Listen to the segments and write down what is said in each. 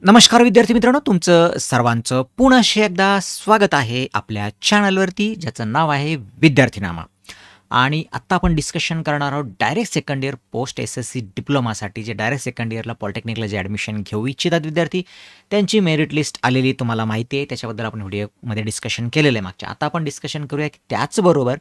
नमस्कार विद्यार्थी मित्रांनो, तुमचं सर्वांचं पुनश्च एकदा स्वागत आहे आपल्या चॅनलवरती, ज्याचं नाव आहे विद्यार्थीनामा. आणि आत्ता आपण डिस्कशन करणार आहोत direct second year post SSC डिप्लोमासाठी, जे डायरेक्ट सेकंड इयरला पॉलिटेक्निकला जे ॲडमिशन घेऊ इच्छितात विद्यार्थी, त्यांची मेरिट लिस्ट आलेली तुम्हाला माहिती आहे. त्याच्याबद्दल आपण व्हिडिओमध्ये डिस्कशन केलेलं आहे मागच्या. आता आपण डिस्कशन करूया की त्याचबरोबर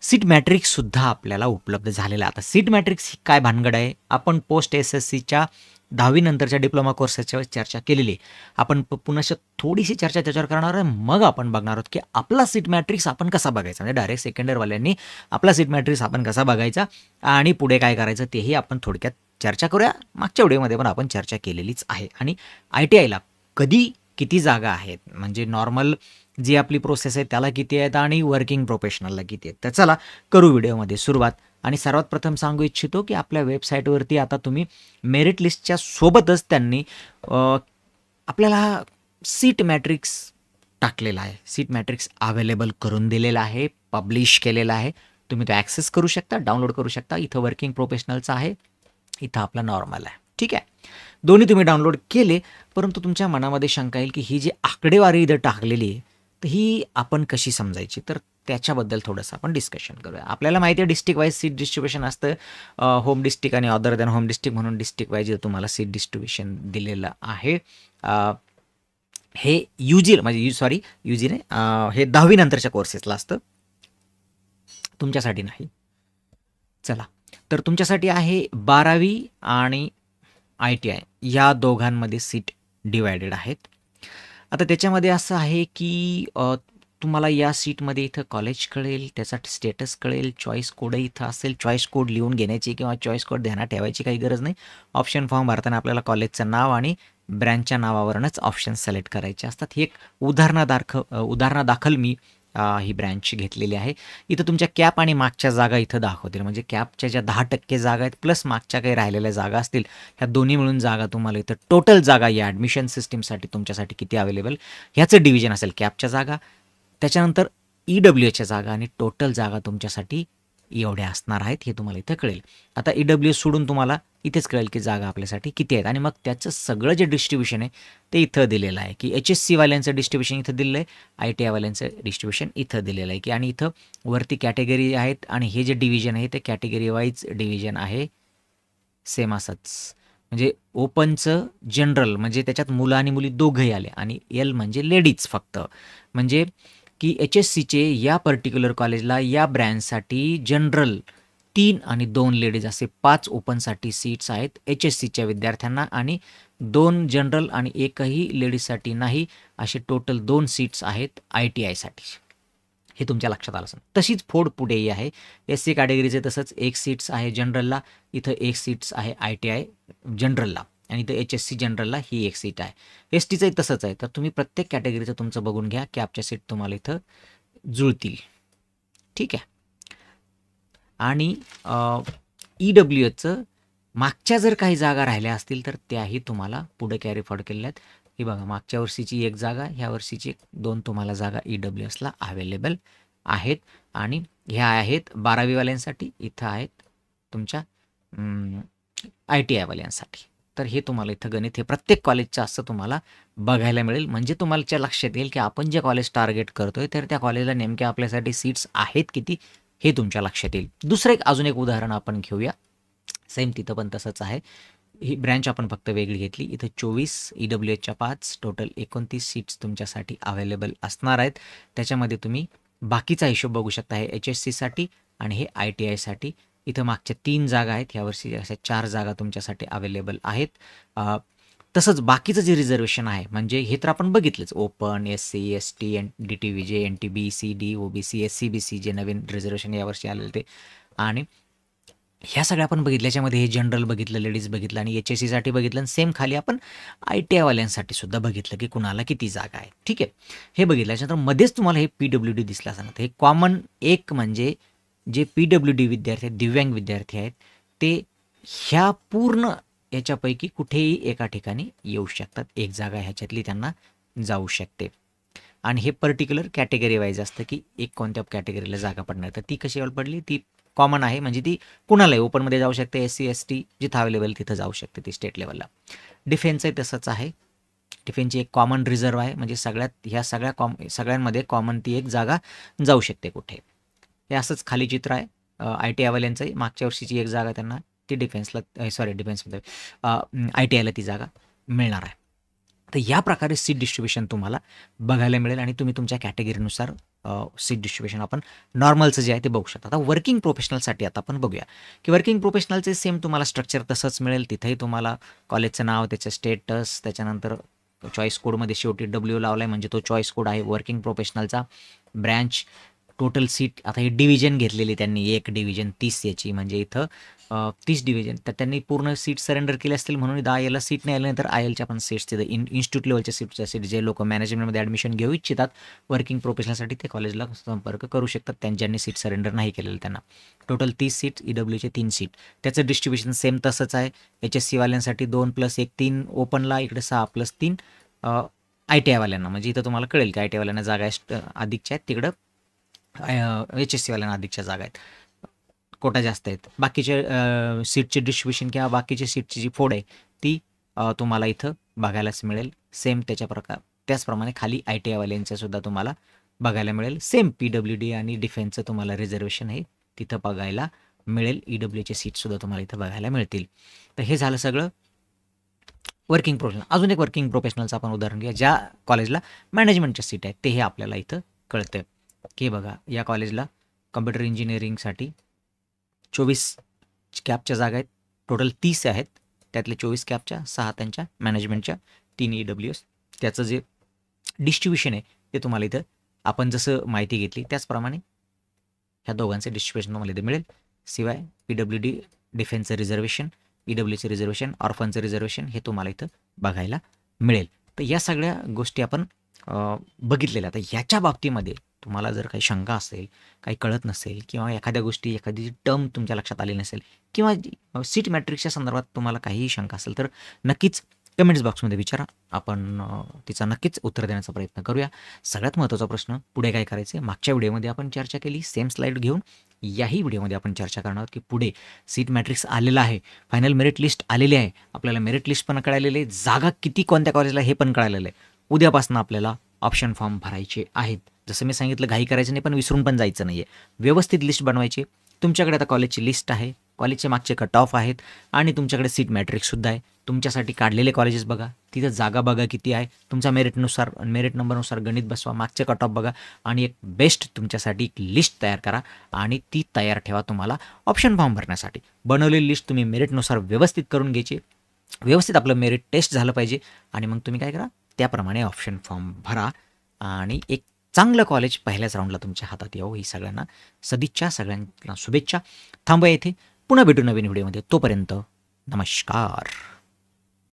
सीट मॅट्रिक्ससुद्धा आपल्याला उपलब्ध झालेला आहे. आता सीट मॅट्रिक्स ही काय भानगड आहे? आपण पोस्ट एस-एस-सीच्या 10वी नंतरच्या डिप्लोमा कोर्सेसवर चर्चा केलेली आहे. आपण पुन्हा थोडीशी चर्चा त्याच्यावर करणार आहे. मग आपण बघणार आहोत की आपला सीट मॅट्रिक्स आपण कसा बघायचा, म्हणजे डायरेक्ट सेकंड इयरवाल्यांनी आपला सीट मॅट्रिक्स आपण कसा बघायचा आणि पुढे काय करायचं तेही आपण थोडक्यात चर्चा करूया. मागच्या व्हिडिओमध्ये पण आपण चर्चा केलेलीच आहे. आणि ITIला कधी किती जागा आहेत, म्हणजे नॉर्मल जी आपली प्रोसेस आहे त्याला किती आहेत आणि वर्किंग प्रोफेशनलला किती आहेत, तर चला करू व्हिडिओमध्ये सुरुवात. आणि सर्वात प्रथम सांगू इच्छितो की आपल्या वेबसाईटवरती आता तुम्ही मेरिट लिस्टच्या सोबतच त्यांनी आपल्याला सीट मॅट्रिक्स टाकलेला आहे. सीट मॅट्रिक्स अवेलेबल करून दिलेला आहे, पब्लिश केलेला आहे. तुम्ही तो ॲक्सेस करू शकता, डाउनलोड करू शकता. इथं वर्किंग प्रोफेशनलचं आहे, इथं आपला नॉर्मल आहे. ठीक आहे, दोन्ही तुम्ही डाउनलोड केले. परंतु तुमच्या मनामध्ये शंका येईल की ही जी आकडेवारी इथं टाकलेली आहे तर ही आपण कशी समजायची, तर त्याच्याबद्दल थोडंसं आपण डिस्कशन करूया. आपल्याला माहिती आहे डिस्ट्रिक्ट वाईज सीट डिस्ट्रीब्युशन असतं. होम डिस्ट्रिक्ट आणि अदर दॅन होम डिस्ट्रिक्ट म्हणून डिस्ट्रिक्ट वाईज तुम्हाला सीट डिस्ट्रीब्युशन दिलेलं आहे. हे UG म्हणजे UG नाही, हे 10वी नंतरच्या कोर्सेसला असतं, तुमच्यासाठी नाही. चला, तर तुमच्यासाठी आहे 12वी आणि ITI या दोघांमध्ये सीट डिवायडेड आहेत. आता त्याच्यामध्ये असं आहे की तुम्हाला या सीटमध्ये इथं कॉलेज कळेल, त्याचा स्टेटस कळेल, चॉईस कोडही इथं असेल. चॉईस कोड लिहून घेण्याची किंवा चॉईस कोड ध्यानात ठेवायची काही गरज नाही. ऑप्शन फॉर्म भरताना आपल्याला कॉलेजचं नाव आणि ब्रँचच्या नावावरूनच ऑप्शन सिलेक्ट करायचे असतात. ही एक उदाहरणादाखल मी ही ब्रँच घेतलेली आहे. इथं तुमच्या कॅप आणि मागच्या जागा इथं दाखवतील, म्हणजे कॅपच्या ज्या 10% जागा आहेत प्लस मागच्या काही राहिलेल्या जागा असतील, ह्या दोन्ही मिळून जागा तुम्हाला इथं टोटल जागा या ॲडमिशन सिस्टीमसाठी तुमच्यासाठी किती अवेलेबल ह्याचं डिव्हिजन असेल. कॅपच्या जागा, त्याच्यानंतर EWSच्या जागा आणि टोटल जागा तुमच्यासाठी एवढ्या असणार आहेत, हे तुम्हाला इथं कळेल. आता EWS सोडून तुम्हाला इथेच कळेल की जागा आपल्यासाठी किती आहेत. आणि मग त्याचं सगळं जे डिस्ट्रीब्युशन आहे ते इथं दिलेलं आहे की HSC-वाल्यांचं डिस्ट्रीब्युशन इथं दिलेलं आहे, ITI-वाल्यांचं डिस्ट्रीब्युशन इथं दिलेलं आहे की. आणि इथं वरती कॅटेगरी आहेत आणि हे जे डिव्हिजन आहे ते कॅटेगरी वाईज डिव्हिजन आहे, सेम असंच. म्हणजे ओपनचं जनरल म्हणजे त्याच्यात मुलं आणि मुली दोघंही आले, आणि L म्हणजे लेडीज फक्त. म्हणजे की HSCचे या पर्टिक्युलर कॉलेजला या ब्रँचसाठी जनरल 3 आणि 2 लेडीज असे 5 ओपनसाठी सीट्स आहेत HSCच्या विद्यार्थ्यांना, आणि 2 जनरल आणि एकही लेडीजसाठी नाही, असे टोटल 2 सीट्स आहेत ITIसाठी. हे तुमच्या लक्षात आलं असेल. तशीच फोड पुढेही आहे. SC कॅटेगरीचे तसंच 1 सीट्स आहे जनरलला, इथं 1 सीट्स आहे ITI जनरलला, आणि इथं HSC जनरलला ही 1 सीट आहे. STचंही तसंच आहे. तर तुम्ही प्रत्येक कॅटेगरीचं तुमचं बघून घ्या, कॅपच्या सीट तुम्हाला इथं जुळतील. ठीक आहे. आणि EWSचं मागच्या जर काही जागा राहिल्या असतील तर त्याही तुम्हाला पुढे कॅरी फॉरवर्ड केलेल्या आहेत. ही बघा, मागच्या वर्षीची 1 जागा, ह्या वर्षीची 2 तुम्हाला जागा EWSला अवेलेबल आहेत. आणि ह्या आहेत 12वीवाल्यांसाठी, इथं आहेत तुमच्या ITI-वाल्यांसाठी. तर हे तुम्हाला इथं गणित हे प्रत्येक कॉलेजचं असं तुम्हाला बघायला मिळेल. म्हणजे तुम्हाला लक्षात येईल की आपण जे कॉलेज टार्गेट करतोय तर त्या कॉलेजला नेमक्या आपल्यासाठी सीट्स आहेत किती, हे तुमच्या लक्षात येईल. दुसरं अजून एक उदाहरण आपण घेऊया. सेम तिथं पण तसंच आहे. ही ब्रँच आपण फक्त वेगळी घेतली. इथं 24, EWSच्या 5, टोटल 29 सीट्स तुमच्यासाठी अवेलेबल असणार आहेत. त्याच्यामध्ये तुम्ही बाकीचा हिशोब बघू शकता. हे HSCसाठी आणि हे ITIसाठी. इथं मागच्या 3 जागा आहेत, ह्यावर्षी अशा 4 जागा तुमच्यासाठी अवेलेबल आहेत. तसंच बाकीचं जे रिझर्वेशन आहे, म्हणजे हे तर आपण बघितलंच, open, SC, ST, DTVJ, NTB, CD, OBC, SCBC जे नवीन रिझर्वेशन यावर्षी आलेलं ते, आणि ह्या सगळ्या आपण बघितल्या. याच्यामध्ये हे जनरल बघितलं, लेडीज बघितलं, आणि HSCसाठी बघितलं, आणि सेम खाली आपण ITI-वाल्यांसाठी सुद्धा बघितलं की कुणाला किती जागा आहे. ठीक आहे, हे बघितल्याच्यानंतर मध्येच तुम्हाला हे PWD दिसलं असणार. हे कॉमन एक म्हणजे जे PWD विद्यार्थी आहेत, दिव्यांग विद्यार्थी आहेत, ते ह्या पूर्ण याच्यापैकी कुठेही एका ठिकाणी येऊ शकतात. 1 जागा ह्याच्यातली त्यांना जाऊ शकते. आणि हे पर्टिक्युलर कॅटेगरी वाईज असतं की एक कोणत्या कॅटेगरीला जागा पडणार. तर ती कशी पडली, ती कॉमन आहे, म्हणजे ती कुणालाही ओपनमध्ये जाऊ शकते. SC ST जिथं अवेलेबल तिथं जाऊ शकते ती स्टेट लेवलला. डिफेन्सही तसंच आहे. डिफेन्सची एक कॉमन रिझर्व्ह आहे, म्हणजे ह्या सगळ्यांमध्ये कॉमन ती एक जागा जाऊ शकते कुठे. हे असंच खाली चित्र आहे आय टी आयवाल्यांचंही. मागच्या वर्षीची एक जागा त्यांना ती डिफेन्समध्ये आय टी आयला ती जागा मिळणार आहे. तर या प्रकारे सीट डिस्ट्रीब्युशन तुम्हाला बघायला मिळेल आणि तुम्ही तुमच्या कॅटेगरीनुसार सीट डिस्ट्रीब्युशन आपण नॉर्मलचं जे आहे ते बघू शकता. आता वर्किंग प्रोफेशनलसाठी आता आपण बघूया की वर्किंग प्रोफेशनलचे सेम तुम्हाला स्ट्रक्चर तसंच मिळेल. तिथेही तुम्हाला कॉलेजचं नाव, त्याचं स्टेटस, त्याच्यानंतर चॉईस कोडमध्ये शेवटी W लावला आहे म्हणजे तो चॉईस कोड आहे वर्किंग प्रोफेशनलचा. ब्रँच, टोटल सीट, आता ही डिव्हिजन घेतलेली त्यांनी, एक डिव्हिजन 30 याची, म्हणजे इथं 30 डिव्हिजन, तर त्यांनी पूर्ण सीट सरेंडर केले असतील म्हणून इथं आयला सीट नाही आली. नंतर आयलच्या पण सीट्स तिथं इन्स्टिट्यूट लेवलच्या सीट जे लोक मॅनेजमेंटमध्ये ॲडमिशन घेऊ इच्छितात वर्किंग प्रोफेशनलसाठी ते कॉलेजला संपर्क करू शकतात ज्यांनी सीट सरेंडर नाही केलेलं त्यांना. टोटल 30 सीट, EWचे 3 सीट. त्याचं डिस्ट्रीब्युशन सेम तसंच आहे. HSC वाल्यांसाठी 2+1 3 ओपनला, इकडे 6+3 आय टी आयवाल्यांना. म्हणजे इथं तुम्हाला कळेल की आय टी आयवाल्यांना जागा अधिकच्या आहेत, तिकडं HSC वाल्यांना अधिकच्या जागा आहेत, कोटा जास्त आहेत. बाकीचे सीटचे डिस्ट्रीब्युशन किंवा बाकीच्या सीटची जी फोड आहे ती तुम्हाला इथं बघायलाच मिळेल. सेम त्याचप्रमाणे खाली आय टी आयवाल्यांचं सुद्धा तुम्हाला बघायला मिळेल. सेम PWD आणि डिफेन्सचं तुम्हाला रिझर्वेशन आहे तिथं बघायला मिळेल. EWचे सीटसुद्धा तुम्हाला इथं बघायला मिळतील. तर हे झालं सगळं वर्किंग प्रोफेशनल. अजून एक वर्किंग प्रोफेशनलचं आपण उदाहरण घ्या ज्या कॉलेजला मॅनेजमेंटच्या सीट आहेत, ते हे आपल्याला इथं कळतं की बघा या कॉलेजला कम्प्युटर इंजिनिअरिंगसाठी 24 कॅपच्या जागा आहेत. टोटल 30 आहेत, त्यातले 24 कॅपच्या, 6 त्यांच्या मॅनेजमेंटच्या, 3 EWS. त्याचं जे डिस्ट्रीब्युशन आहे ते तुम्हाला इथं आपण जसं माहिती घेतली त्याचप्रमाणे ह्या दोघांचे डिस्ट्रीब्युशन तुम्हाला इथे मिळेल. शिवाय PWD डिफेन्सचं रिझर्वेशन, EWचे रिझर्वेशन, ऑर्फनचं रिझर्वेशन हे तुम्हाला इथं बघायला मिळेल. तर या सगळ्या गोष्टी आपण बघितलेल्या. तर ह्याच्या बाबतीमध्ये तुम्हाला जर काही शंका असेल, काही कळत नसेल किंवा एखादी टर्म तुमच्या लक्षात आली नसेल किंवा सीट मॅट्रिक्सच्या संदर्भात तुम्हाला काहीही शंका असेल तर नक्कीच कमेंट्स बॉक्समध्ये विचारा. आपण तिचा नक्कीच उत्तर देण्याचा प्रयत्न करूया. सगळ्यात महत्त्वाचा प्रश्न पुढे काय करायचं आहे, मागच्या व्हिडिओमध्ये आपण चर्चा केली, सेम स्लाईड घेऊन याही व्हिडिओमध्ये आपण चर्चा करणार आहोत की पुढे सीट मॅट्रिक्स आलेला आहे, फायनल मेरिट लिस्ट आलेली आहे, आपल्याला मेरिट लिस्ट पण कळालेली आहे, जागा किती कोणत्या कॉलेजला हे पण कळालेलं आहे. उद्यापासून आपल्याला ऑप्शन फॉर्म भरायचे आहेत. जसं मी सांगितलं घाई करायचं नाही, पण विसरून पण जायचं नाही आहे. व्यवस्थित लिस्ट बनवायची. तुमच्याकडे आता कॉलेजची लिस्ट आहे, कॉलेजचे मागचे कट ऑफ आहेत आणि तुमच्याकडे सीट मॅट्रिक्ससुद्धा आहे. तुमच्यासाठी काढलेले कॉलेजेस बघा, तिथं जागा बघा किती आहे, तुमच्या मेरिट नंबरनुसार गणित बसवा, मागचे कट ऑफ बघा आणि एक बेस्ट तुमच्यासाठी एक लिस्ट तयार करा आणि ती तयार ठेवा तुम्हाला ऑप्शन फॉर्म भरण्यासाठी. बनवलेली लिस्ट तुम्ही मेरिटनुसार व्यवस्थित करून घ्यायची. व्यवस्थित आपलं मेरिट टेस्ट झालं पाहिजे आणि मग तुम्ही काय करा, त्याप्रमाणे ऑप्शन फॉर्म भरा आणि एक चांगलं कॉलेज पहिल्याच राऊंडला तुमच्या हातात यावं ही सगळ्यांना सदिच्छा, सगळ्यांना शुभेच्छा. थांबूया इथे, पुन्हा भेटू नवीन व्हिडिओमध्ये. तोपर्यंत नमस्कार.